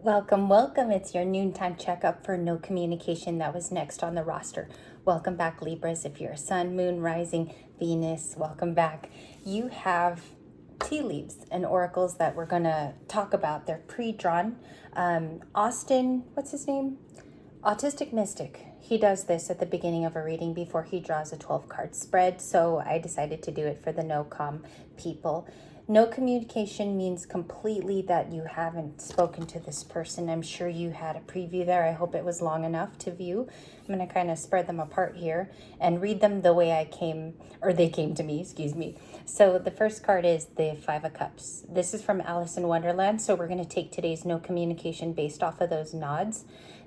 Welcome, welcome. It's your noontime checkup for no communication. That was next on the roster. Welcome back, Libras. If you're a sun, moon, rising, Venus, welcome back. You have tea leaves and oracles that we're going to talk about. They're pre-drawn. Austin, what's his name? Autistic Mystic. He does this at the beginning of a reading before he draws a 12-card spread. So I decided to do it for the no-com people. No communication means completely that you haven't spoken to this person. I'm sure you had a preview there. I hope it was long enough to view. I'm going to kind of spread them apart here and read them the way I came, or they came to me, excuse me. So the first card is the Five of Cups. This is from Alice in Wonderland. So we're going to take today's no communication based off of those nods.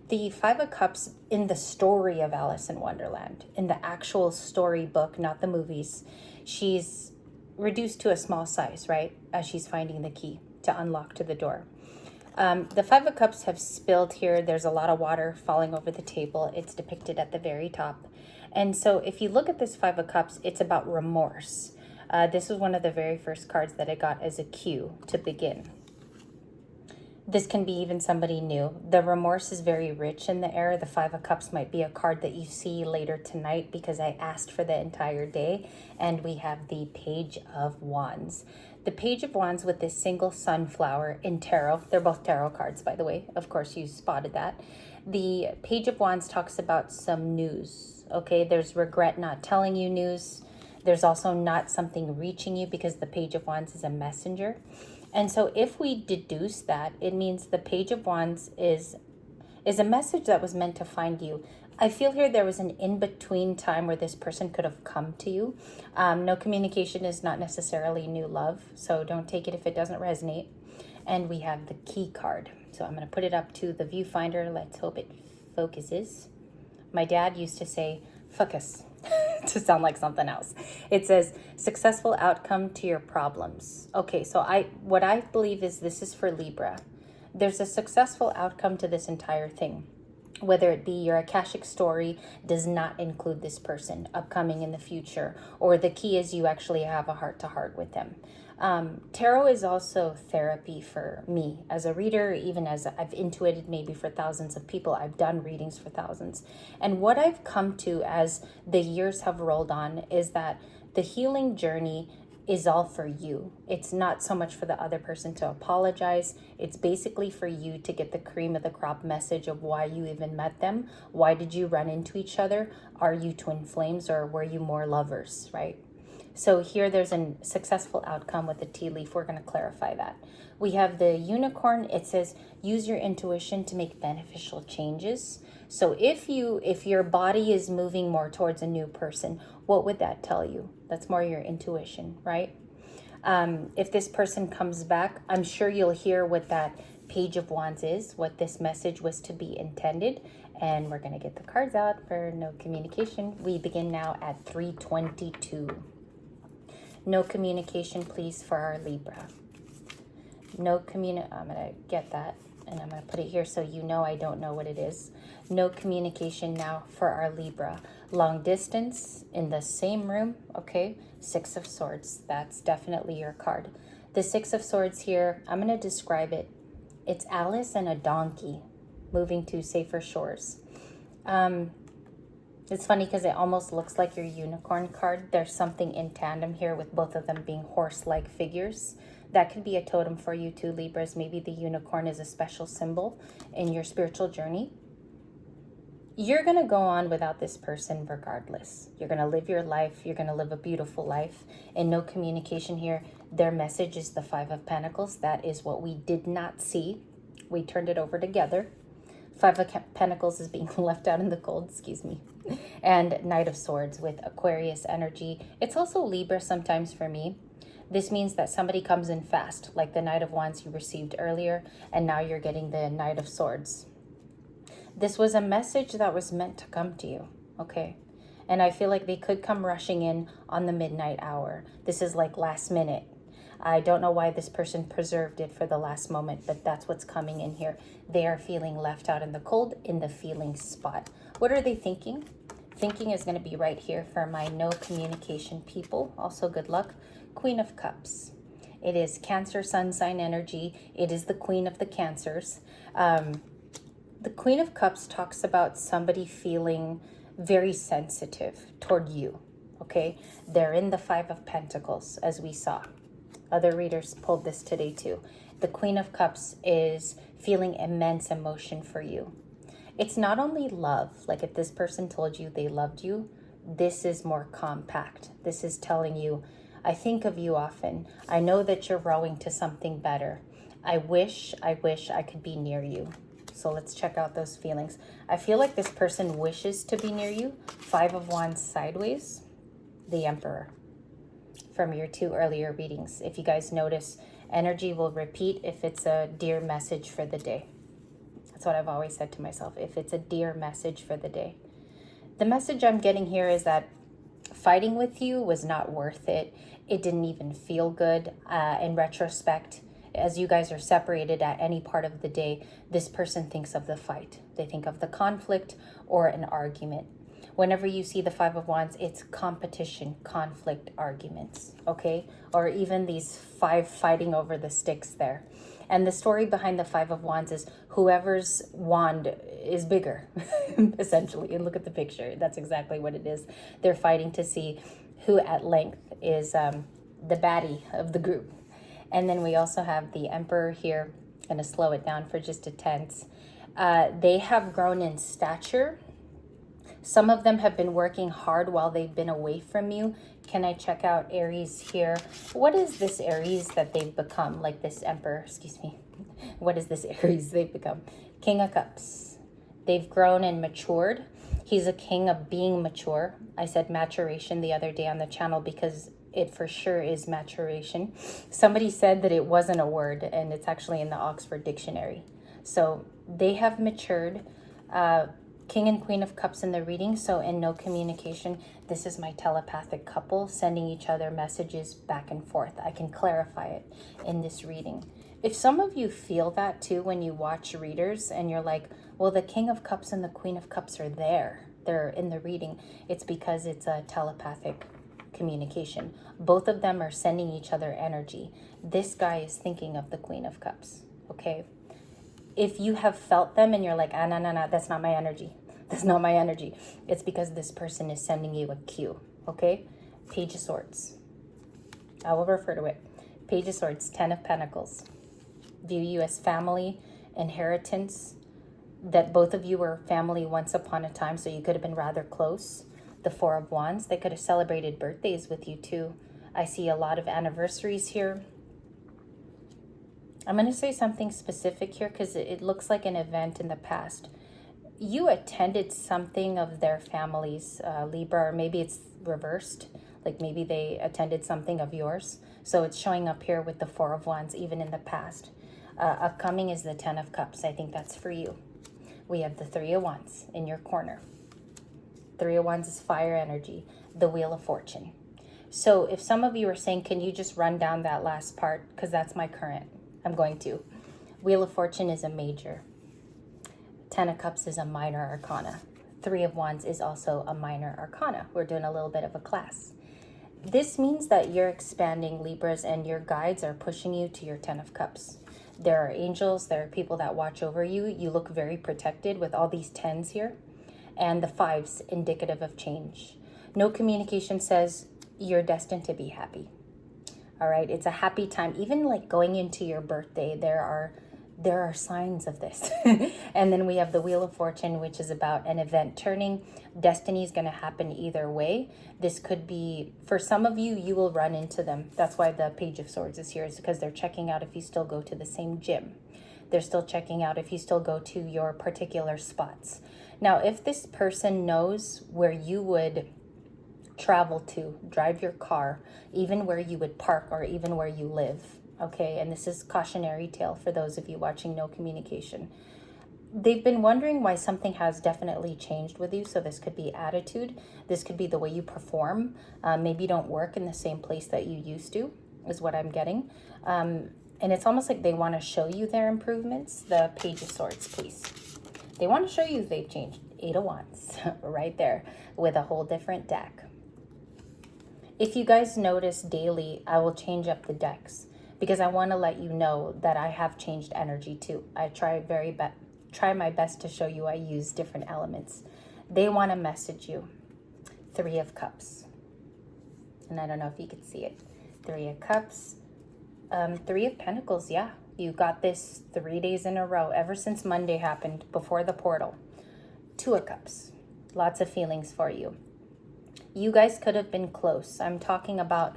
The Five of Cups in the story of Alice in Wonderland, in the actual storybook, not the movies, she's reduced to a small size, right? As she's finding the key to unlock to the door. The Five of Cups have spilled here. There's a lot of water falling over the table. It's depicted at the very top. And so if you look at this Five of Cups, it's about remorse. This was one of the very first cards that I got as a cue to begin. This can be even somebody new. The remorse is very rich in the air. The Five of Cups might be a card that you see later tonight because I asked for the entire day. And we have the Page of Wands. The Page of Wands with this single sunflower in tarot. They're both tarot cards, by the way. Of course, you spotted that. The Page of Wands talks about some news. Okay, there's regret not telling you news. There's also not something reaching you because the Page of Wands is a messenger. And so if we deduce that, it means the Page of Wands is a message that was meant to find you. I feel here there was an in-between time where this person could have come to you. No communication is not necessarily new love, so don't take it if it doesn't resonate. And we have the key card. So I'm going to put it up to the viewfinder. Let's hope it focuses. My dad used to say, focus. To sound like something else. It says successful outcome to your problems. Okay, so what I believe is this is for Libra. There's a successful outcome to this entire thing. Whether it be your Akashic story does not include this person upcoming in the future, or the key is you actually have a heart-to-heart with them. Tarot is also therapy for me as a reader, even as I've intuited maybe for thousands of people. I've done readings for thousands. And what I've come to as the years have rolled on is that the healing journey is all for you. It's not so much for the other person to apologize. It's basically for you to get the cream of the crop message of why you even met them. Why did you run into each other? Are you twin flames or were you more lovers, right? So here there's a successful outcome with the tea leaf. We're going to clarify that. We have the unicorn. It says use your intuition to make beneficial changes. So if your body is moving more towards a new person, what would that tell you? That's more your intuition, right? If this person comes back, I'm sure you'll hear what that Page of Wands is, what this message was to be intended. And we're going to get the cards out for no communication. We begin now at 3:22. No communication, please, for our Libra. I'm going to get that, and I'm going to put it here so you know I don't know what it is. No communication now for our Libra. Long distance, in the same room, okay? Six of Swords, that's definitely your card. The Six of Swords here, I'm going to describe it. It's Alice and a donkey moving to safer shores. It's funny because it almost looks like your unicorn card. There's something in tandem here with both of them being horse-like figures. That could be a totem for you too, Libras. Maybe the unicorn is a special symbol in your spiritual journey. You're going to go on without this person regardless. You're going to live your life. You're going to live a beautiful life. And no communication here. Their message is the Five of Pentacles. That is what we did not see. We turned it over together. Five of Pentacles is being left out in the cold, excuse me. And Knight of Swords with Aquarius energy. It's also Libra sometimes for me. This means that somebody comes in fast, like the Knight of Wands you received earlier, and now you're getting the Knight of Swords. This was a message that was meant to come to you, okay? And I feel like they could come rushing in on the midnight hour. This is like last minute. I don't know why this person preserved it for the last moment, but that's what's coming in here. They are feeling left out in the cold in the feeling spot. What are they thinking? Thinking is going to be right here for my no communication people. Also, good luck. Queen of Cups. It is Cancer sun sign energy. It is the Queen of the Cancers. The Queen of Cups talks about somebody feeling very sensitive toward you, okay? They're in the Five of Pentacles, as we saw. Other readers pulled this today too. The Queen of Cups is feeling immense emotion for you. It's not only love, like if this person told you they loved you, this is more compact. This is telling you, I think of you often. I know that you're rowing to something better. I wish I could be near you. So let's check out those feelings. I feel like this person wishes to be near you. Five of Wands sideways, the Emperor from your 2 earlier readings. If you guys notice, energy will repeat if it's a dear message for the day. That's what I've always said to myself, if it's a dear message for the day. The message I'm getting here is that fighting with you was not worth it. It didn't even feel good. In retrospect, as you guys are separated at any part of the day, this person thinks of the fight. They think of the conflict or an argument. Whenever you see the Five of Wands, it's competition, conflict, arguments, okay? Or even these 5 fighting over the sticks there. And the story behind the Five of Wands is whoever's wand is bigger, essentially. And look at the picture. That's exactly what it is. They're fighting to see who at length is the baddie of the group. And then we also have the Emperor here. I'm going to slow it down for just a tense. They have grown in stature. Some of them have been working hard while they've been away from you. Can I check out Aries here? What is this Aries that they've become? Like this Emperor, excuse me. What is this Aries they've become? King of Cups. They've grown and matured. He's a king of being mature. I said maturation the other day on the channel because it for sure is maturation. Somebody said that it wasn't a word, and it's actually in the Oxford Dictionary. So they have matured. King and Queen of Cups in the reading. So in no communication, this is my telepathic couple sending each other messages back and forth. I can clarify it in this reading. If some of you feel that too when you watch readers and you're like, well, the King of Cups and the Queen of Cups are there. They're in the reading. It's because it's a telepathic communication. Both of them are sending each other energy. This guy is thinking of the Queen of Cups, okay? If you have felt them and you're like, no, that's not my energy. That's not my energy. It's because this person is sending you a cue, okay? Page of Swords. I will refer to it. Page of Swords, 10 of Pentacles. View you as family, inheritance, that both of you were family once upon a time, so you could have been rather close. The Four of Wands, they could have celebrated birthdays with you too. I see a lot of anniversaries here. I'm going to say something specific here because it looks like an event in the past. You attended something of their families, Libra, or maybe it's reversed. Like maybe they attended something of yours. So it's showing up here with the Four of Wands, even in the past. Upcoming is the 10 of Cups. I think that's for you. We have the 3 of Wands in your corner. 3 of Wands is fire energy, the Wheel of Fortune. So if some of you are saying, can you just run down that last part? Because that's my current. I'm going to. Wheel of Fortune is a major. 10 of Cups is a minor arcana. 3 of Wands is also a minor arcana. We're doing a little bit of a class. This means that you're expanding, Libras, and your guides are pushing you to your 10 of Cups. There are angels, there are people that watch over you. You look very protected with all these 10s here. And the 5s, indicative of change. No communication says you're destined to be happy. All right, it's a happy time. Even like going into your birthday, there are signs of this. And then we have the Wheel of Fortune, which is about an event turning. Destiny is going to happen either way. This could be, for some of you, you will run into them. That's why the Page of Swords is here, is because they're checking out if you still go to the same gym. They're still checking out if you still go to your particular spots. Now, if this person knows where you would travel to, drive your car, even where you would park or even where you live, okay? And this is cautionary tale for those of you watching no communication. They've been wondering why something has definitely changed with you. So this could be attitude. This could be the way you perform. Maybe you don't work in the same place that you used to, is what I'm getting. And it's almost like they want to show you their improvements. The Page of Swords, please. They want to show you they've changed. 8 of Wands, right there, with a whole different deck. If you guys notice daily, I will change up the decks because I want to let you know that I have changed energy too. I try my best to show you I use different elements. They want to message you. 3 of Cups. And I don't know if you can see it. 3 of Cups. 3 of Pentacles, yeah. You got this 3 days in a row, ever since Monday happened, before the portal. 2 of Cups. Lots of feelings for you. You guys could have been close. I'm talking about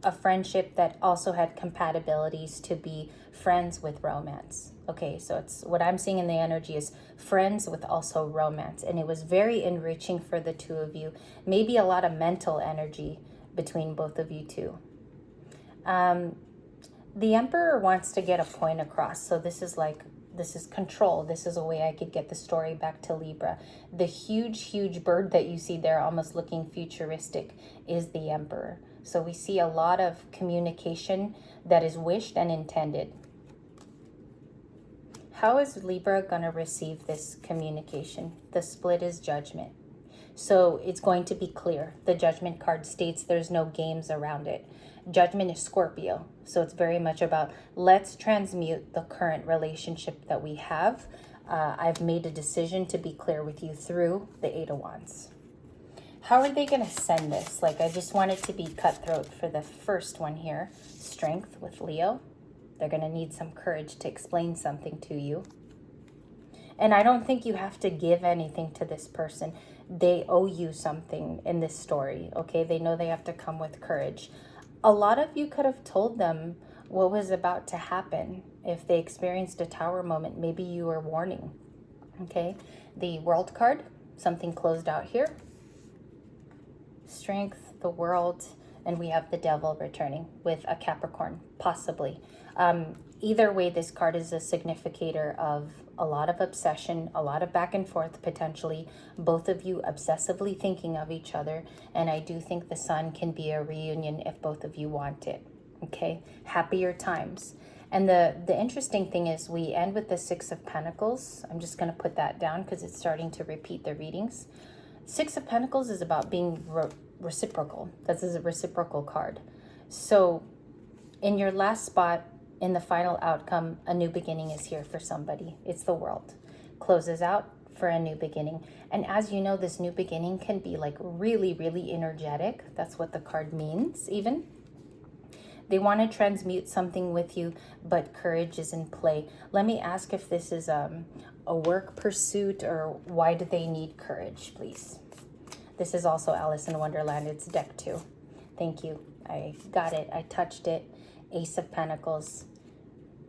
a friendship that also had compatibilities to be friends with romance. Okay, so it's what I'm seeing in the energy is friends with also romance. And it was very enriching for the 2 of you. Maybe a lot of mental energy between both of you two. The Emperor wants to get a point across. So this is control. This is a way I could get the story back to Libra. The huge bird that you see there, almost looking futuristic, is the Emperor. So we see a lot of communication that is wished and intended. How is Libra going to receive this communication? The split is Judgment. So it's going to be clear. The Judgment card states there's no games around it. Judgment is Scorpio. So it's very much about let's transmute the current relationship that we have. I've made a decision to be clear with you through the 8 of Wands. How are they going to send this? Like, I just want it to be cutthroat for the first one here. Strength with Leo. They're going to need some courage to explain something to you. And I don't think you have to give anything to this person. They owe you something in this story, okay? They know they have to come with courage. A lot of you could have told them what was about to happen. If they experienced a Tower moment, maybe you were warning, okay? The World card, something closed out here. Strength, the World, and we have the Devil returning with a Capricorn, possibly. Either way, this card is a significator of a lot of obsession, a lot of back and forth, potentially, both of you obsessively thinking of each other. And I do think the Sun can be a reunion if both of you want it. Okay, happier times. And the interesting thing is we end with the 6 of Pentacles. I'm just going to put that down because it's starting to repeat the readings. 6 of Pentacles is about being reciprocal. This is a reciprocal card. So in your last spot, in the final outcome, a new beginning is here for somebody. It's the World. Closes out for a new beginning. And as you know, this new beginning can be like really energetic. That's what the card means even. They want to transmute something with you, but courage is in play. Let me ask if this is a work pursuit, or why do they need courage, please? This is also Alice in Wonderland. It's deck 2. Thank you. I got it. I touched it. Ace of Pentacles.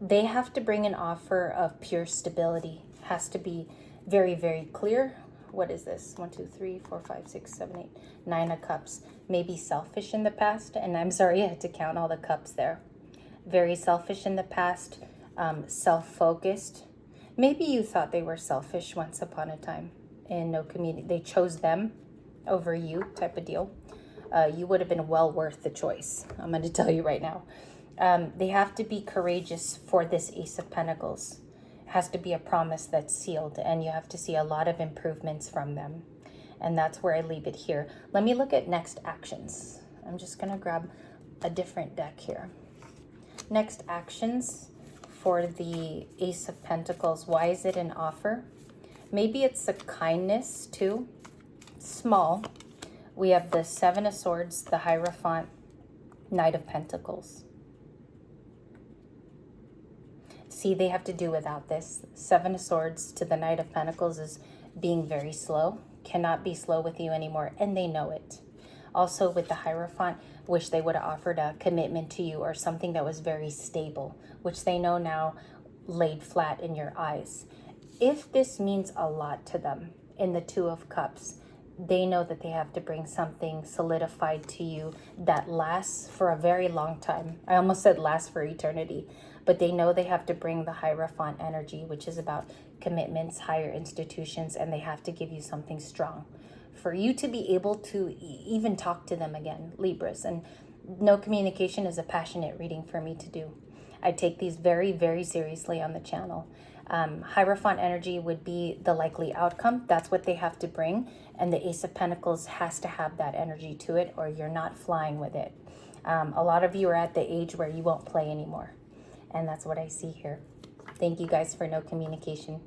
They have to bring an offer of pure stability. Has to be very clear. What is this? 1, 2, 3, 4, 5, 6, 7, 8, 9 of Cups. Maybe selfish in the past. And I'm sorry I had to count all the cups there. Very selfish in the past. Self-focused. Maybe you thought they were selfish once upon a time. And no community. They chose them over you type of deal. You would have been well worth the choice. I'm going to tell you right now. They have to be courageous for this Ace of Pentacles. It has to be a promise that's sealed, and you have to see a lot of improvements from them. And that's where I leave it here. Let me look at next actions. I'm just going to grab a different deck here. Next actions for the Ace of Pentacles. Why is it an offer? Maybe it's a kindness too. Small. We have the 7 of Swords, the Hierophant, Knight of Pentacles. See, they have to do without this. 7 of Swords to the Knight of Pentacles is being very slow. Cannot be slow with you anymore, and they know it. Also with the Hierophant, wish they would have offered a commitment to you or something that was very stable, which they know now laid flat in your eyes. If this means a lot to them in the 2 of Cups, they know that they have to bring something solidified to you that lasts for a very long time. I almost said lasts for eternity, but they know they have to bring the Hierophant energy, which is about commitments, higher institutions, and they have to give you something strong for you to be able to even talk to them again, Libras. And no communication is a passionate reading for me to do. I take these very seriously on the channel. Hierophant energy would be the likely outcome. That's what they have to bring. And the Ace of Pentacles has to have that energy to it, or you're not flying with it. A lot of you are at the age where you won't play anymore. And that's what I see here. Thank you guys for no communication.